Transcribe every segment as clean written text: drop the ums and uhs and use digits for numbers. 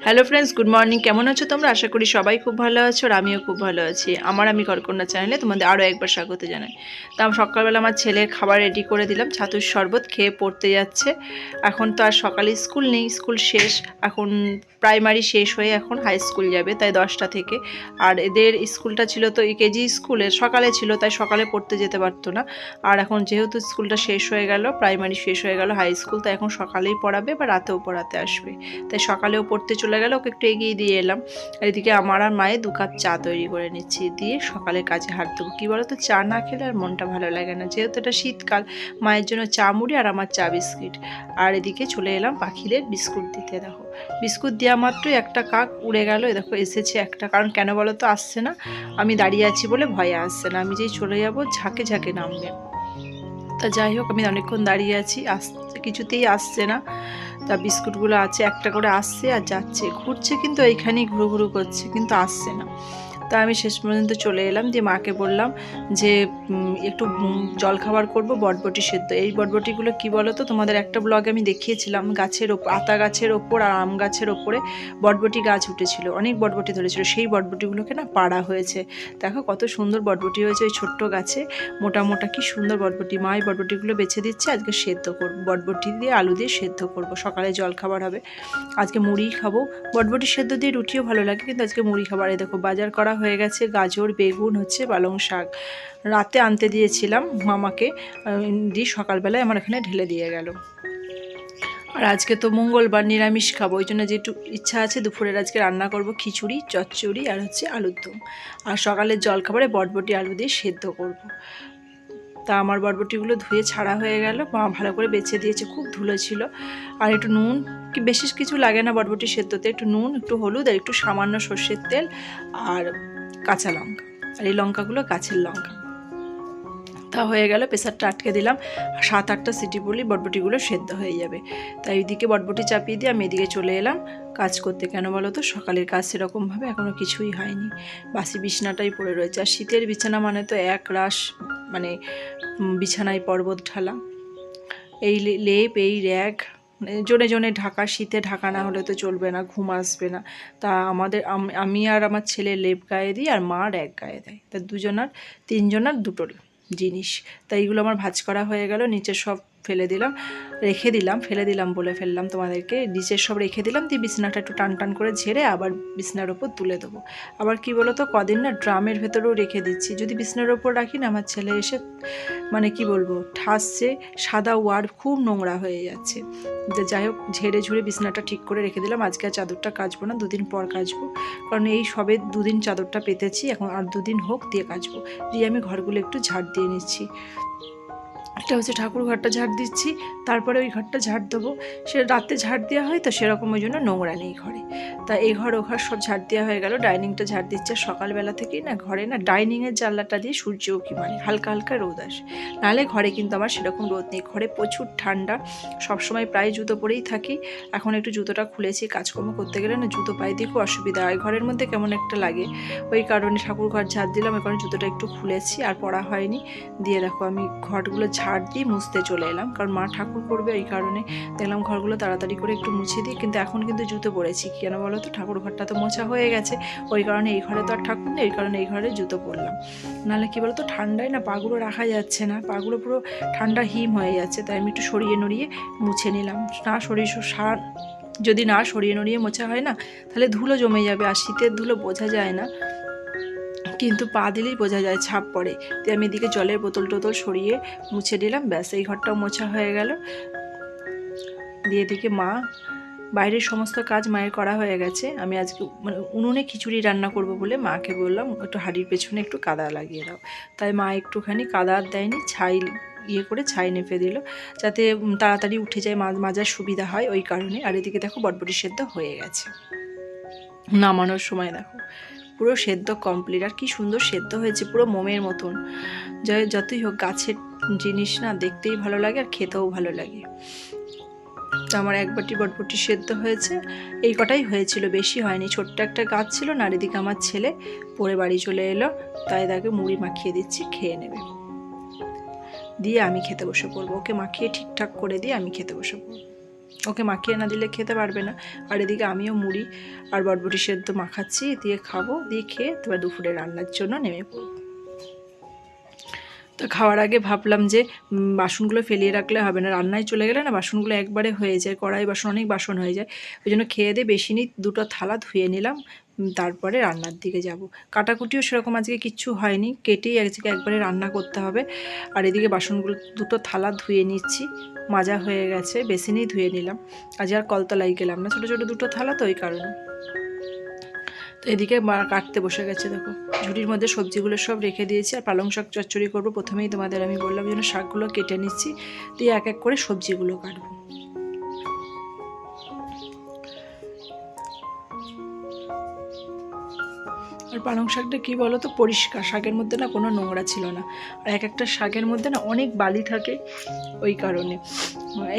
Hello friends, good morning. কেমন আছো তোমরা? আশা করি সবাই খুব ভালো আছো আর আমিও খুব ভালো আছি। আমি কল্পনা চ্যানেলে তোমাদের আরও একবার স্বাগত জানাই। তা সকালবেলা আমার ছেলের খাবার রেডি করে দিলাম, ছাতুর শরবত খেয়ে পড়তে যাচ্ছে। এখন তো আর সকালে স্কুল নেই, স্কুল শেষ। এখন প্রাইমারি শেষ হয়ে এখন হাই স্কুল যাবে, তাই 10টা থেকে। আর এদের স্কুলটা ছিল তো কেজি স্কুলে, সকালে ছিল, তাই সকালে পড়তে যেতে পারতো না। আর এখন যেহেতু স্কুলটা শেষ হয়ে গেল, প্রাইমারি শেষ হয়ে গেল, হাই স্কুল, তাই এখন সকালেই পড়াবে বা রাতেও পড়াতে আসবে। তাই সকালেও পড়তে চলে গেল, ওকে একটু এগিয়ে দিয়ে এলাম। আর এদিকে আমার আর মায়ের 2 কাপ চা তৈরি করে নিচ্ছি, দিয়ে সকালের কাজে হাত দেবো। কী বলো তো, চা না খেলে আর মনটা ভালো লাগে না। যেহেতু এটা শীতকাল, মায়ের জন্য চা মুড়ি আর আমার চা বিস্কিট। আর এদিকে চলে এলাম পাখিদের বিস্কুট দিতে। দেখো, বিস্কুট দেওয়া মাত্রই একটা কাক উড়ে গেল। দেখো এসেছে একটা, কারণ কেন বলো তো আসছে না, আমি দাঁড়িয়ে আছি বলে ভয়ে আসছে না। আমি যেই চলে যাব ঝাঁকে ঝাঁকে নামবে। তা যাই হোক, আমি অনেকক্ষণ দাঁড়িয়ে আছি, কিছুতেই আসছে না। তা বিস্কুটগুলো আছে, একটা করে আসছে আর যাচ্ছে, ঘুরছে, কিন্তু এইখানেই ঘুরু ঘুরু করছে, কিন্তু আসছে না। তা আমি শেষ পর্যন্ত চলে এলাম, দিয়ে মাকে বললাম যে একটু জলখাবার করব, বটবটি সেদ্ধ। এই বটবটিগুলো কী বলো তো, তোমাদের একটা ব্লগে আমি দেখিয়েছিলাম, গাছের ওপর, আতা গাছের ওপর আর আম গাছের ওপরে বটবটি গাছ উঠেছিল, অনেক বটবটি ধরেছিল। সেই বটবটিগুলোকে না পাড়া হয়েছে। দেখো কত সুন্দর বটবটি হয়েছে ওই ছোট্ট গাছে, মোটা মোটা কি সুন্দর বটবটি। মা এই বটবটিগুলো বেছে দিচ্ছে, আজকে সেদ্ধ করব, বটবটি দিয়ে আলু দিয়ে সেদ্ধ করব, সকালে জলখাবার হবে। আজকে মুড়ি খাবো, বটবটি সেদ্ধ দিয়ে রুটিও ভালো লাগে, কিন্তু আজকে মুড়ি খাবার। এই দেখো বাজার করা হয়ে গেছে, গাজর, বেগুন, হচ্ছে পালং শাক। রাতে আনতে দিয়েছিলাম মামাকে, দিয়ে সকালবেলায় আমার এখানে ঢেলে দিয়ে গেল। আর আজকে তো মঙ্গলবার, নিরামিষ খাবো, ওই জন্য যেটু ইচ্ছা আছে দুপুরের আজকে রান্না করব খিচুড়ি, চচ্চড়ি আর হচ্ছে আলুর দম। আর সকালের জলখাবারে বটবটি আলু দিয়ে সেদ্ধ করব। তা আমার বটবটিগুলো ধুয়ে ছাড়া হয়ে গেল, মা ভালো করে বেছে দিয়েছে, খুব ধুলো ছিল। আর একটু নুন, কি বেশি কিছু লাগে না বটবটি সেদ্ধতে, একটু নুন, একটু হলুদ আর একটু সামান্য সর্ষের তেল আর কাঁচা লঙ্কা। আর এই লঙ্কাগুলো গাছের লঙ্কা। তা হয়ে গেল, প্রেসারটা আটকে দিলাম, 7-8টা সিটি পড়লেই বটবটিগুলো সেদ্ধ হয়ে যাবে। তাই এইদিকে বটবটি চাপিয়ে দিয়ে আমি এদিকে চলে এলাম কাজ করতে। কেন বলো তো, সকালের কাজ সেরকমভাবে এখনও কিছুই হয়নি, বাসি বিছানাটাই পড়ে রয়েছে। আর শীতের বিছানা মানে তো এক রাশ, মানে বিছানায় পর্বত ঢালা, এই লেপ, এই র্যাক, জনে জনে ঢাকা, শীতে ঢাকা না হলে তো চলবে না, ঘুম আসবে না। তা আমি আর আমার ছেলে লেপ গায়ে দিই আর মা র্যাক গায়ে দেয়। তা তিনজনার দুটো জিনিস। তাই এইগুলো আমার ভাঁজ করা হয়ে গেল, নিচে সব ফেলে দিলাম বলে ফেললাম তোমাদেরকে, নিচের সব রেখে দিলাম, দিয়ে বিছানাটা একটু টান টান করে ঝেড়ে আবার বিছানার ওপর তুলে দেবো। আবার কি বলো তো, কদিন না ড্রামের ভেতরেও রেখে দিচ্ছি, যদি বিছানার ওপর রাখি না, আমার ছেলে এসে মানে কি বলবো ঠাসছে, সাদা ওয়ার খুব নোংরা হয়ে যাচ্ছে। যাই হোক, ঝেড়ে ঝুড়ে বিছানাটা ঠিক করে রেখে দিলাম। আজকে আর চাদরটা কাচবো না, 2 দিন পর কাচবো, কারণ এই সবে 2 দিন চাদরটা পেতেছি, এখন আর 2 দিন হোক, দিয়ে কাচবো। দিয়ে আমি ঘরগুলো একটু ঝাড় দিয়ে নিচ্ছি। এটা হচ্ছে ঠাকুর ঘরটা ঝাড় দিচ্ছি, তারপরে ওই ঘরটা ঝাড় দেবো। সে রাতে ঝাড় দেওয়া হয় তো, সেরকম ওই জন্য নোংরা নেই ঘরে। তা এই ঘর ও ঘর সব ঝাড় দেওয়া হয়ে গেল, ডাইনিংটা ঝাড় দিচ্ছে। সকালবেলা থেকেই না ঘরে না ডাইনিংয়ের জানলাটা দিয়ে সূর্য উঁকি মারে, হালকা হালকা রোদ আসে, নাহলে ঘরে কিন্তু আমার সেরকম রোদ নেই। ঘরে প্রচুর ঠান্ডা, সবসময় প্রায় জুতো পরেই থাকি। এখন একটু জুতোটা খুলেছি, কাজকর্ম করতে গেলে না জুতো পায়ে দিয়ে খুব অসুবিধা হয়, ঘরের মধ্যে কেমন একটা লাগে। ওই কারণে ঠাকুর ঘর ঝাড় দিলাম, ওই কারণে জুতোটা একটু খুলেছি, আর পরা হয়নি। দিয়ে দেখো আমি ঘরগুলো ঝাড় দিয়ে মুছতে চলে এলাম, কারণ মা ঠাকুর করবে, ওই কারণে দেখলাম ঘরগুলো তাড়াতাড়ি করে একটু মুছে দিই। কিন্তু এখন কিন্তু জুতো পরেছি, কেন বলো তো, ঠাকুর ঘরটা তো মোছা হয়ে গেছে, ওই কারণে এই ঘরে তো আর ঠাকুর নেই, ওই কারণে এই ঘরে জুতো পরলাম। নাহলে কী বলো তো, ঠান্ডায় না পাগুলো রাখা যাচ্ছে না, পাগুলো পুরো ঠান্ডা হিম হয়ে যাচ্ছে। তাই আমি একটু সরিয়ে নড়িয়ে মুছে নিলাম। যদি না সরিয়ে নড়িয়ে মোছা হয় না, তাহলে ধুলো জমে যাবে, আর শীতের ধুলো বোঝা যায় না, কিন্তু পা দিলেই বোঝা যায়, ছাপ পড়ে। তো আমি এদিকে জলের বোতল টোতল সরিয়ে মুছে দিলাম, ব্যাস এই ঘরটাও মোছা হয়ে গেল। দিয়ে এদিকে মা, বাইরের সমস্ত কাজ মায়ের করা হয়ে গেছে। আমি আজকে মানে উনুনে খিচুড়ি রান্না করব বলে মাকে বললাম একটু হাঁড়ির পেছনে একটু কাদা লাগিয়ে দাও। তাই মা একটুখানি কাদা আর দেয়নি, ছাই নেপে দিল, যাতে তাড়াতাড়ি উঠে যায়, মাজার সুবিধা হয়, ওই কারণে। আর এদিকে দেখো বটবটি সেদ্ধ হয়ে গেছে, নামানোর সময় দেখো পুরো সেদ্ধ কমপ্লিট। আর কি সুন্দর সেদ্ধ হয়েছে, পুরো মোমের মতন। যতই হোক, গাছের জিনিস না দেখতেই ভালো লাগে আর খেতেও ভালো লাগে। তো আমার 1 বাটি বটবটি সেদ্ধ হয়েছে, এই কটাই হয়েছিল, বেশি হয়নি। ছোট্ট একটা গাছ ছিল না। আর এদিকে আমার ছেলে পড়ে বাড়ি চলে এলো, তাই তাকে মুড়ি মাখিয়ে দিচ্ছি, খেয়ে নেবে। দিয়ে আমি খেতে বসে পড়বো, ওকে মাখিয়ে ঠিকঠাক করে দিয়ে আমি খেতে বসে পড়বো। ওকে মাখিয়ে না দিলে খেতে পারবে না। আর এদিকে আমিও মুড়ি আর বটবটি সেদ্ধ মাখাচ্ছি, দিয়ে খাবো, দিয়ে খেয়ে তারপর দুপুরে রান্নার জন্য নেমে পড়ব। তো খাওয়ার আগে ভাবলাম যে বাসনগুলো ফেলিয়ে রাখলে হবে না, রান্নায় চলে গেলে না বাসনগুলো একবারে হয়ে যায়, কড়াই বাসন অনেক বাসন হয়ে যায়। ওই জন্য খেয়ে দিয়ে বেশি নিই, দুটো থালা ধুয়ে নিলাম, তারপরে রান্নার দিকে যাব। কাটাকুটিও সেরকম আজকে কিচ্ছু হয়নি, কেটেই আজকে একবারে রান্না করতে হবে। আর এদিকে বাসনগুলো দুটো থালা ধুয়ে নিচ্ছি, মাজা হয়ে গেছে, বেসিনেই ধুয়ে নিলাম, আজ আর কলতলায় গেলাম না, ছোটো ছোটো দুটো থালা তো ওই কারণে। তো এদিকে মা কাটতে বসে গেছে, দেখো ঝুড়ির মধ্যে সবজিগুলো সব রেখে দিয়েছি। আর পালং শাক চচ্চড়ি করবো, প্রথমেই তোমাদের আমি বললাম যেন শাকগুলো কেটে নিচ্ছি, দিয়ে এক এক করে সবজিগুলো কাটবো। আর পালং শাকটা কী বলো তো, পরিষ্কার, শাকের মধ্যে না কোনো নোংরা ছিল না। আর এক একটা শাকের মধ্যে না অনেক বালি থাকে, ওই কারণে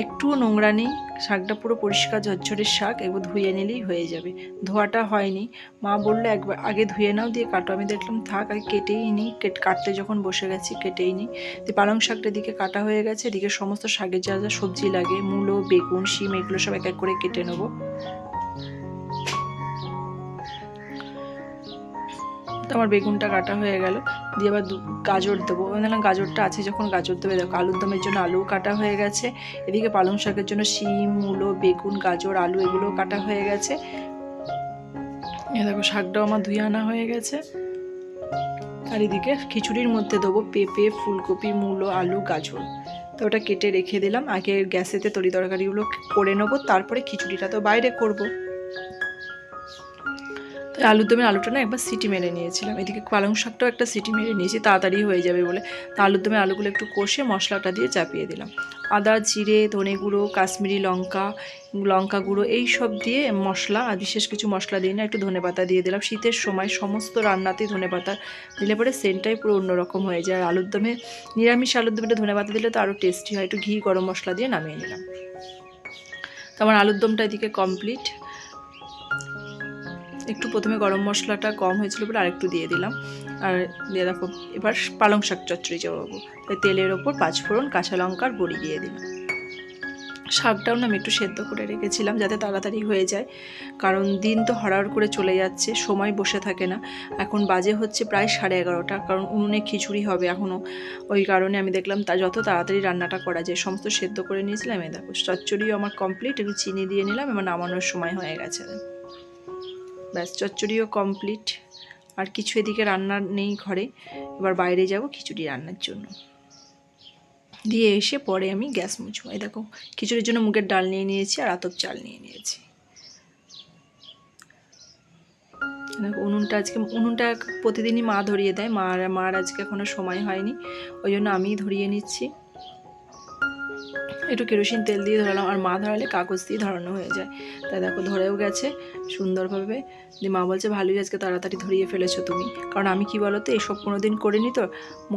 একটুও নোংরা নেই, শাকটা পুরো পরিষ্কার ঝরঝরের শাক, এবার ধুয়ে নিলেই হয়ে যাবে। ধোয়াটা হয়নি, মা বললো একবার আগে ধুয়ে নাও দিয়ে কাটো, আমি দেখলাম থাক আগে কেটেই নিই, কাটতে যখন বসে গেছি কেটেই নিই। তো পালং শাকটা এদিকে কাটা হয়ে গেছে, এদিকে সমস্ত শাকের যা যা সবজি লাগে, মূলো, বেগুন, শিম, এগুলো সব এক এক করে কেটে নেবো। তো আমার বেগুনটা কাটা হয়ে গেল, দিয়ে আবার গাজর দেবো, দেখলাম গাজরটা আছে যখন গাজর দেবে। দেখো আলুর দমের জন্য আলু কাটা হয়ে গেছে, এদিকে পালং শাকের জন্য শিম, মূলো, বেগুন, গাজর, আলু এগুলো কাটা হয়ে গেছে। এ দেখো শাকটাও আমার ধুয়ে আনা হয়ে গেছে। আর এদিকে খিচুড়ির মধ্যে দেবো পেঁপে, ফুলকপি, মূলো, আলু, গাজর। তো ওটা কেটে রেখে দিলাম, আগে গ্যাসেতে তরি তরকারিগুলো করে নেবো, তারপরে খিচুড়িটা তো বাইরে করবো। আলুর দমের আলুটা না একবার সিটি মেরে নিয়েছিলাম, এদিকে পালং শাকটাও একটা সিটি মেরে নিয়েছি তাড়াতাড়ি হয়ে যাবে বলে। তা আলুর দমের আলুগুলো একটু কষে মশলাটা দিয়ে চাপিয়ে দিলাম, আদা, জিরে, ধনে গুঁড়ো, কাশ্মীরি লঙ্কা, লঙ্কা গুঁড়ো এই সব দিয়ে মশলা, আর বিশেষ কিছু মশলা দিই না, একটু ধনেপাতা দিয়ে দিলাম। শীতের সময় সমস্ত রান্নাতেই ধনেপাতা দিলে পরে সেন্টটাই পুরো অন্যরকম হয়ে যায়। আর আলুর দমে, নিরামিষ আলুর দমে ধনেপাতা দিলে তো আরও টেস্টি হয়। একটু ঘি গরম মশলা দিয়ে নামিয়ে নিলাম। তো আমার আলুর দমটা এদিকে কমপ্লিট। একটু প্রথমে গরম মশলাটা কম হয়েছিল বলে আরেকটু দিয়ে দিলাম। আর দিয়ে দেখো এবার পালং শাক চচ্চড়ি চাপাবো, তাই তেলের ওপর 5 ফোড়ন, কাঁচা লঙ্কার বড়ি দিয়ে দিলাম। শাকটাও না আমি একটু সেদ্ধ করে রেখেছিলাম যাতে তাড়াতাড়ি হয়ে যায়, কারণ দিন তো হড়াহড় করে চলে যাচ্ছে, সময় বসে থাকে না। এখন বাজে হচ্ছে প্রায় 11:30, কারণ উনুনে খিচুড়ি হবে এখনও, ওই কারণে আমি দেখলাম তা যত তাড়াতাড়ি রান্নাটা করা যায় সমস্ত সেদ্ধ করে নিয়েছিলাম। এই দেখো চচ্চড়িও আমার কমপ্লিট, একটু চিনি দিয়ে নিলাম, এবার নামানোর সময় হয়ে গেছে। ব্যাস চচ্চড়িও কমপ্লিট, আর কিছু এদিকে রান্না নেই ঘরে, এবার বাইরে যাব খিচুড়ি রান্নার জন্য। দিয়ে এসে পরে আমি গ্যাস মুছবো। এই দেখো খিচুড়ির জন্য মুগের ডাল নিয়ে নিয়েছি আর আতপ চাল নিয়ে নিয়েছি। দেখো উনুনটা প্রতিদিনই মা ধরিয়ে দেয়, মার আজকে এখনও সময় হয়নি, ওই জন্য আমিই ধরিয়ে নিচ্ছি। একটু কেরোসিন তেল দিয়ে ধরালাম, আর মা ধরালে কাগজ দিয়ে ধরানো হয়ে যায়। তাই দেখো ধরেও গেছে সুন্দরভাবে। দিয়ে মা বলছে ভালোই আজকে তাড়াতাড়ি ধরিয়ে ফেলেছো তুমি, কারণ আমি কি বলো তো এসব কোনোদিন করিনি তো,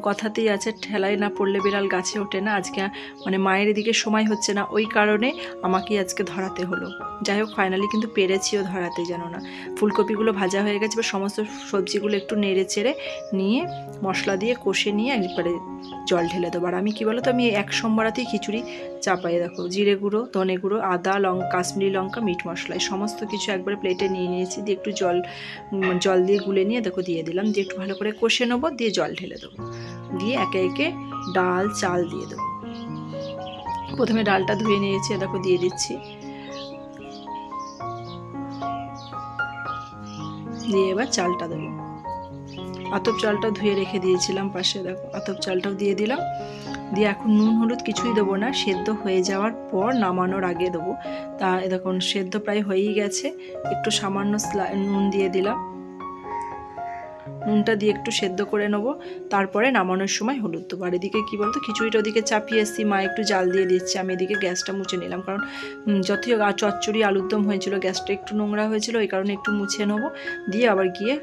কথাতেই আছে ঠেলায় না পড়লে বিড়াল গাছে ওঠে না। আজকে মানে মায়ের এদিকে সময় হচ্ছে না, ওই কারণে আমাকেই আজকে ধরাতে হলো। যাই হোক ফাইনালি কিন্তু পেরেছিও ধরাতে, জানো না। ফুলকপিগুলো ভাজা হয়ে গেছে, বা সমস্ত সবজিগুলো একটু নেড়ে চেড়ে নিয়ে মশলা দিয়ে কষে নিয়ে একবারে জল ঢেলে দেবো। আর আমি কী বলো তো, আমি এক সোমবারাতেই খিচুড়ি চাপাই, দেখো জিরে গুঁড়ো, ধনে গুঁড়ো, আদা, কাশ্মীরি লঙ্কা, মিট মশলা সমস্ত কিছু একবারে প্লেটে নিয়ে নিয়েছি, দিয়ে একটু জল দিয়ে গুলে নিয়ে দেখো দিয়ে দিলাম, দিয়ে একটু ভালো করে কষে নেবো, দিয়ে জল ঢেলে দেবো, দিয়ে একে একে ডাল, চাল দিয়ে দেবো। প্রথমে ডালটা ধুয়ে নিয়েছি, দেখো দিয়ে দিচ্ছি, দিয়ে এবার চালটা দেবো। আতপ চালটা ধুয়ে রেখে দিয়েছিলাম পাশে, দেখো আতপ চালটাও দিয়ে দিলাম। দিয়ে এখন নুন হলুদ কিছুই দেবো না, সেদ্ধ হয়ে যাওয়ার পর নামানোর আগে দেবো। তা দেখুন সেদ্ধ প্রায় হয়েই গেছে, একটু সামান্য নুন দিয়ে দিলাম, নুনটা দিয়ে একটু সেদ্ধ করে নেবো, তারপরে নামানোর সময় হলুদ দেবো। আর এদিকে কী বলতো খিচুড়িটা ওদিকে চাপিয়ে এসেছি, মা একটু জাল দিয়ে দিচ্ছে, আমি এদিকে গ্যাসটা মুছে নিলাম, কারণ যতই চচ্চড়ি আলুর দম হয়েছিল গ্যাসটা একটু নোংরা হয়েছিল, ওই কারণে একটু মুছে নেবো। দিয়ে আবার গিয়ে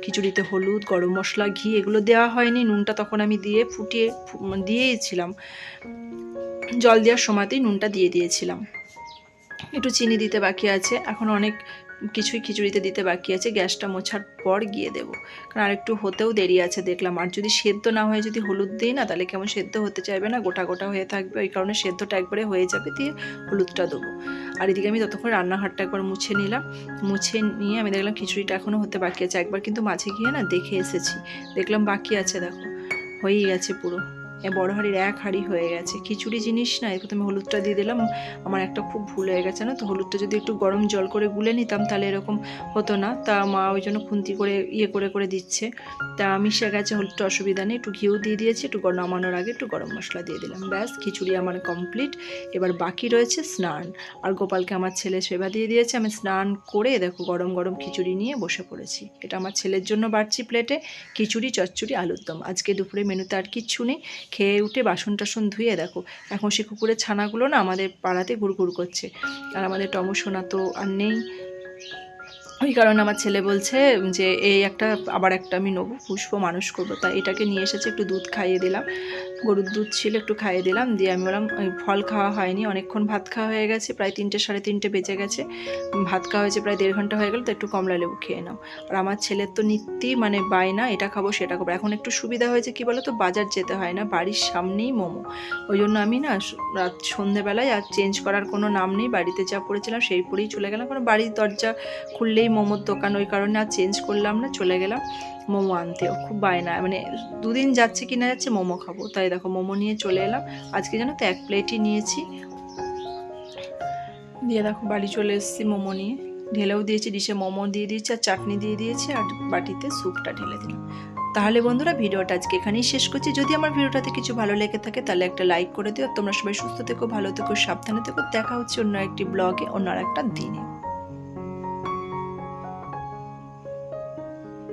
খিচুড়িতে হলুদ, গরম মশলা, ঘি এগুলো দেওয়া হয়নি, নুনটা তখন আমি দিয়ে দিয়েছিলাম, জল দেওয়ার সময়তেই নুনটা দিয়ে দিয়েছিলাম। একটু চিনি দিতে বাকি আছে, এখন অনেক কিছুই খিচুড়িতে দিতে বাকি আছে, গ্যাসটা মোছার পর গিয়ে দেবো, কারণ আরেকটু হতেও দেরি আছে দেখলাম। আর যদি সেদ্ধ না হয়ে যদি হলুদ দিই না, তাহলে কেমন সেদ্ধ হতে চাইবে না, গোটা গোটা হয়ে থাকবে। ওই কারণে সেদ্ধটা একবারে হয়ে যাবে, দিয়ে হলুদটা দেবো। আর এদিকে আমি ততক্ষণ রান্নাঘরটা একবার মুছে নিলাম। মুছে নিয়ে আমি দেখলাম খিচুড়িটা এখনও হতে বাকি আছে। একবার কিন্তু মাঝে গিয়ে না দেখে এসেছি, দেখলাম বাকি আছে, দেখো হয়েই গেছে পুরো। বড় হাঁড়ির এক হাঁড়ি হয়ে গেছে। খিচুড়ি জিনিস না, প্রথমে হলুদটা দিয়ে দিলাম। আমার একটা খুব ভুল হয়ে গেছে না, তো হলুদটা যদি একটু গরম জল করে গুলে নিতাম তাহলে এরকম হতো না। তা মা ওই জন্য খুন্তি করে করে করে দিচ্ছে। তা মিশে গেছে হলুদটা, অসুবিধা নেই। একটু ঘিও দিয়ে দিয়েছি, একটু নামানোর আগে একটু গরম মশলা দিয়ে দিলাম, ব্যাস খিচুড়ি আমার কমপ্লিট। এবার বাকি রয়েছে স্নান। আর গোপালকে আমার ছেলে সেবা দিয়ে দিয়েছে। আমি স্নান করে দেখো গরম গরম খিচুড়ি নিয়ে বসে পড়েছি। এটা আমার ছেলের জন্য বাড়ছি প্লেটে, খিচুড়ি, চচ্চড়ি, আলুর দম। আজকে দুপুরে মেনুতে আর কিচ্ছু নেই। খেয়ে উঠে বাসন টাসন ধুয়ে দেখো এখন সে কুকুরের ছানাগুলো না আমাদের পাড়াতে ঘুরঘুর করছে। আর আমাদের টমসোনা তো আর নেই, ওই কারণে আমার ছেলে বলছে যে এই একটা আবার একটা আমি নেবো, পুষবো, মানুষ করবো। তাই এটাকে নিয়ে এসেছে, একটু দুধ খাইয়ে দিলাম, গরুর দুধ ছিল একটু খাইয়ে দিলাম। দিয়ে আমি বললাম ফল খাওয়া হয়নি, অনেকক্ষণ ভাত খাওয়া হয়ে গেছে, প্রায় 3টে সাড়ে 3টে বেজে গেছে, ভাত খাওয়া হয়েছে প্রায় 1.5 ঘন্টা হয়ে গেল, তো একটু কমলা লেবু খেয়ে নাও। আর আমার ছেলের তো নিত্যই মানে বায়না, এটা খাবো সেটা খাবো। এখন একটু সুবিধা হয়েছে কি বলো তো, বাজার যেতে হয় না, বাড়ির সামনেই মোমো। ওই জন্য আমি না রাত সন্ধেবেলায় আর চেঞ্জ করার কোনো নাম নেই, বাড়িতে যা পড়েছিলাম সেই পরেই চলে গেলাম, কারণ বাড়ির দরজা খুললেই মোমোর দোকান, ওই কারণে আর চেঞ্জ করলাম না, চলে গেলাম মোমো আনতে। ও খুব বায়না, মানে 2 দিন যাচ্ছে কি না যাচ্ছে মোমো খাবো, তাই দেখো মোমো নিয়ে চলে এলাম। আজকে জানো তো 1 প্লেটই নিয়েছি। দিয়ে দেখো বাড়ি চলে এসেছি মোমো নিয়ে, ঢেলেও দিয়েছি, ডিশে মোমো দিয়ে দিয়েছি আর চাটনি দিয়ে দিয়েছি, আর বাটিতে স্যুপটা ঢেলে দিলাম। তাহলে বন্ধুরা ভিডিওটা আজকে এখানেই শেষ করছি। যদি আমার ভিডিওটাতে কিছু ভালো লেগে থাকে তাহলে একটা লাইক করে দিও। তোমরা সবাই সুস্থ থেকো, ভালো থেকো, সাবধানে থেকো। দেখা হচ্ছে অন্য একটি ব্লগে, অন্য আর একটা দিনে।